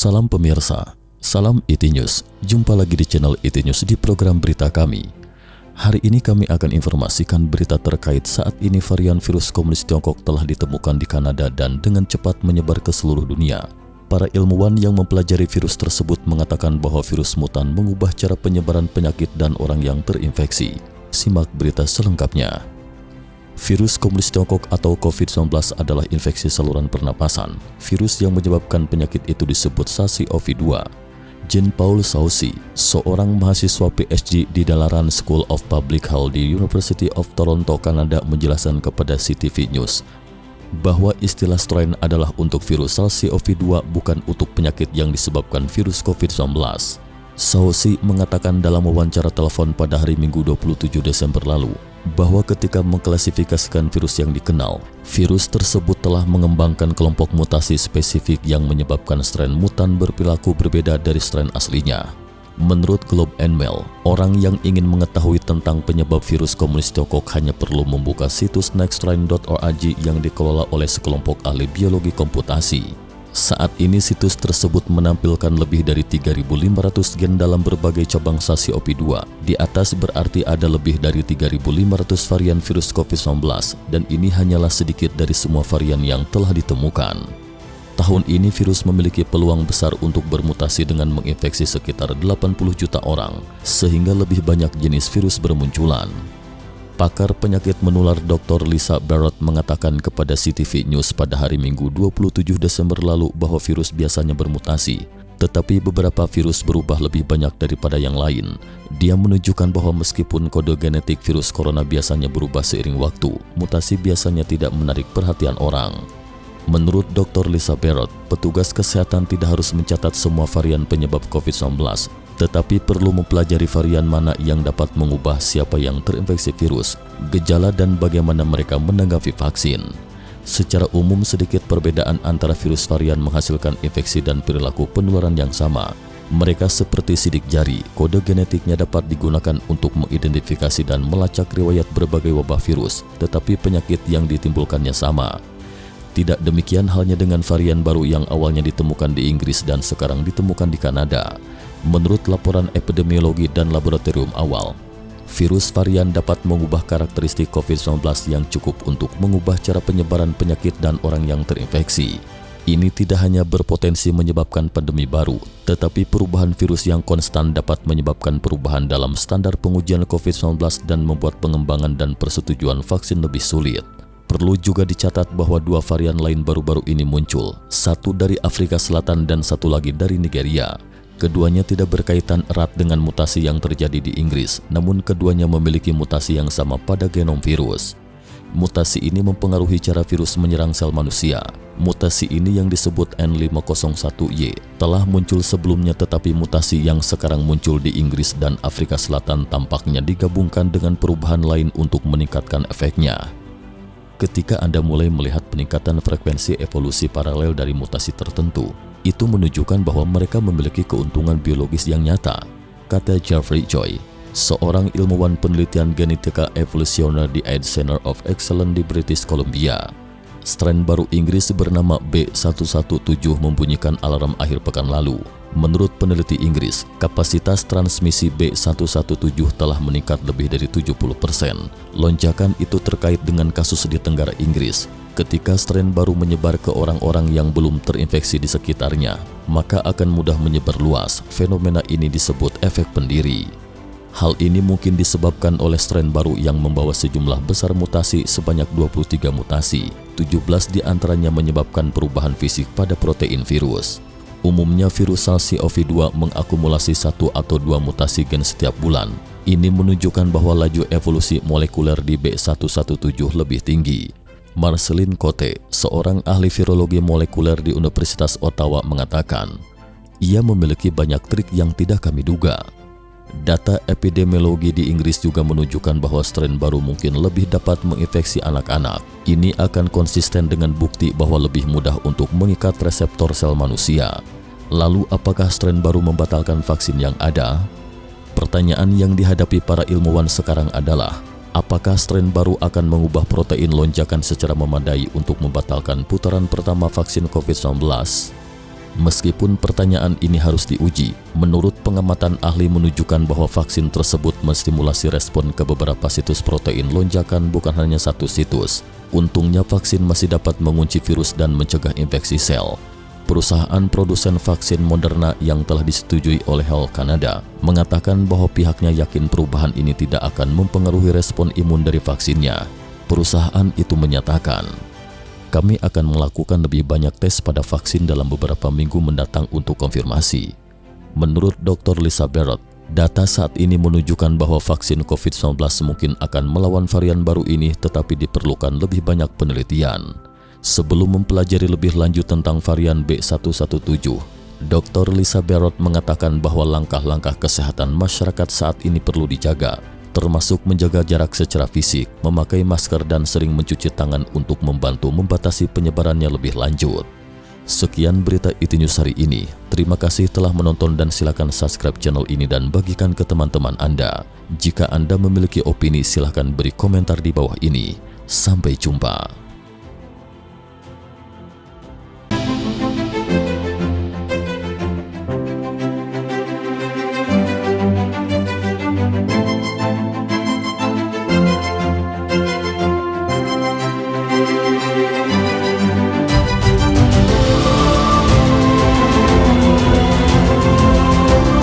Salam pemirsa, salam IT News. Jumpa lagi di channel IT News di program berita kami. Hari ini kami akan informasikan berita terkait saat ini varian virus komunis Tiongkok telah ditemukan di Kanada dan dengan cepat menyebar ke seluruh dunia. Para ilmuwan yang mempelajari virus tersebut mengatakan bahwa virus mutan mengubah cara penyebaran penyakit dan orang yang terinfeksi. Simak berita selengkapnya. Virus komunis Tiongkok atau COVID-19 adalah infeksi saluran pernapasan. Virus yang menyebabkan penyakit itu disebut SARS-CoV-2. Jean-Paul Soucy, seorang mahasiswa PhD di Dalaran School of Public Health di University of Toronto, Kanada, menjelaskan kepada CTV News bahwa istilah strain adalah untuk virus SARS-CoV-2, bukan untuk penyakit yang disebabkan virus COVID-19. Soucy mengatakan dalam wawancara telepon pada hari Minggu 27 Desember lalu bahwa ketika mengklasifikasikan virus yang dikenal, virus tersebut telah mengembangkan kelompok mutasi spesifik yang menyebabkan strain mutan berperilaku berbeda dari strain aslinya. Menurut Globe and Mail, orang yang ingin mengetahui tentang penyebab virus komunis Tiongkok hanya perlu membuka situs nextstrain.org yang dikelola oleh sekelompok ahli biologi komputasi. Saat ini situs tersebut menampilkan lebih dari 3.500 gen dalam berbagai cabang SARS-CoV-2. Di atas berarti ada lebih dari 3.500 varian virus COVID-19 dan ini hanyalah sedikit dari semua varian yang telah ditemukan. Tahun ini virus memiliki peluang besar untuk bermutasi dengan menginfeksi sekitar 80 juta orang, sehingga lebih banyak jenis virus bermunculan. Pakar penyakit menular Dr. Lisa Barrett mengatakan kepada CTV News pada hari Minggu 27 Desember lalu bahwa virus biasanya bermutasi, tetapi beberapa virus berubah lebih banyak daripada yang lain. Dia menunjukkan bahwa meskipun kode genetik virus corona biasanya berubah seiring waktu, mutasi biasanya tidak menarik perhatian orang. Menurut Dr. Lisa Barrett, petugas kesehatan tidak harus mencatat semua varian penyebab COVID-19, tetapi perlu mempelajari varian mana yang dapat mengubah siapa yang terinfeksi virus, gejala dan bagaimana mereka menanggapi vaksin. Secara umum sedikit perbedaan antara virus varian menghasilkan infeksi dan perilaku penularan yang sama. Mereka seperti sidik jari, kode genetiknya dapat digunakan untuk mengidentifikasi dan melacak riwayat berbagai wabah virus, tetapi penyakit yang ditimbulkannya sama. Tidak demikian halnya dengan varian baru yang awalnya ditemukan di Inggris dan sekarang ditemukan di Kanada. Menurut laporan epidemiologi dan laboratorium awal, virus varian dapat mengubah karakteristik COVID-19 yang cukup untuk mengubah cara penyebaran penyakit dan orang yang terinfeksi. Ini tidak hanya berpotensi menyebabkan pandemi baru, tetapi perubahan virus yang konstan dapat menyebabkan perubahan dalam standar pengujian COVID-19 dan membuat pengembangan dan persetujuan vaksin lebih sulit. Perlu juga dicatat bahwa dua varian lain baru-baru ini muncul, satu dari Afrika Selatan dan satu lagi dari Nigeria. Keduanya tidak berkaitan erat dengan mutasi yang terjadi di Inggris, namun keduanya memiliki mutasi yang sama pada genom virus. Mutasi ini mempengaruhi cara virus menyerang sel manusia. Mutasi ini yang disebut N501Y telah muncul sebelumnya, tetapi mutasi yang sekarang muncul di Inggris dan Afrika Selatan tampaknya digabungkan dengan perubahan lain untuk meningkatkan efeknya. Ketika Anda mulai melihat peningkatan frekuensi evolusi paralel dari mutasi tertentu, itu menunjukkan bahwa mereka memiliki keuntungan biologis yang nyata, kata Jeffrey Joy, seorang ilmuwan penelitian genetika evolusioner di Ed Center of Excellence di British Columbia. Strain baru Inggris bernama B117 membunyikan alarm akhir pekan lalu. Menurut peneliti Inggris, kapasitas transmisi B117 telah meningkat lebih dari 70%. Lonjakan itu terkait dengan kasus di Tenggara Inggris. Ketika strain baru menyebar ke orang-orang yang belum terinfeksi di sekitarnya, maka akan mudah menyebar luas. Fenomena ini disebut efek pendiri. Hal ini mungkin disebabkan oleh strain baru yang membawa sejumlah besar mutasi sebanyak 23 mutasi. 17 diantaranya menyebabkan perubahan fisik pada protein virus. Umumnya virus SARS-CoV-2 mengakumulasi 1 atau 2 mutasi gen setiap bulan. Ini menunjukkan bahwa laju evolusi molekuler di B117 lebih tinggi. Marceline Cote, seorang ahli virologi molekuler di Universitas Ottawa, mengatakan, ia memiliki banyak trik yang tidak kami duga. Data epidemiologi di Inggris juga menunjukkan bahwa strain baru mungkin lebih dapat menginfeksi anak-anak. Ini akan konsisten dengan bukti bahwa lebih mudah untuk mengikat reseptor sel manusia. Lalu apakah strain baru membatalkan vaksin yang ada? Pertanyaan yang dihadapi para ilmuwan sekarang adalah, apakah strain baru akan mengubah protein lonjakan secara memadai untuk membatalkan putaran pertama vaksin COVID-19? Meskipun pertanyaan ini harus diuji, menurut pengamatan ahli menunjukkan bahwa vaksin tersebut menstimulasi respon ke beberapa situs protein lonjakan, bukan hanya satu situs. Untungnya vaksin masih dapat mengunci virus dan mencegah infeksi sel. Perusahaan produsen vaksin Moderna yang telah disetujui oleh Health Canada mengatakan bahwa pihaknya yakin perubahan ini tidak akan mempengaruhi respon imun dari vaksinnya. Perusahaan itu menyatakan, "Kami akan melakukan lebih banyak tes pada vaksin dalam beberapa minggu mendatang untuk konfirmasi." Menurut Dr. Lisa Barrett, data saat ini menunjukkan bahwa vaksin COVID-19 mungkin akan melawan varian baru ini, tetapi diperlukan lebih banyak penelitian. Sebelum mempelajari lebih lanjut tentang varian B117, Dr. Lisa Barrett mengatakan bahwa langkah-langkah kesehatan masyarakat saat ini perlu dijaga, termasuk menjaga jarak secara fisik, memakai masker dan sering mencuci tangan untuk membantu membatasi penyebarannya lebih lanjut. Sekian berita IT News hari ini. Terima kasih telah menonton dan silakan subscribe channel ini dan bagikan ke teman-teman Anda. Jika Anda memiliki opini, silakan beri komentar di bawah ini. Sampai jumpa.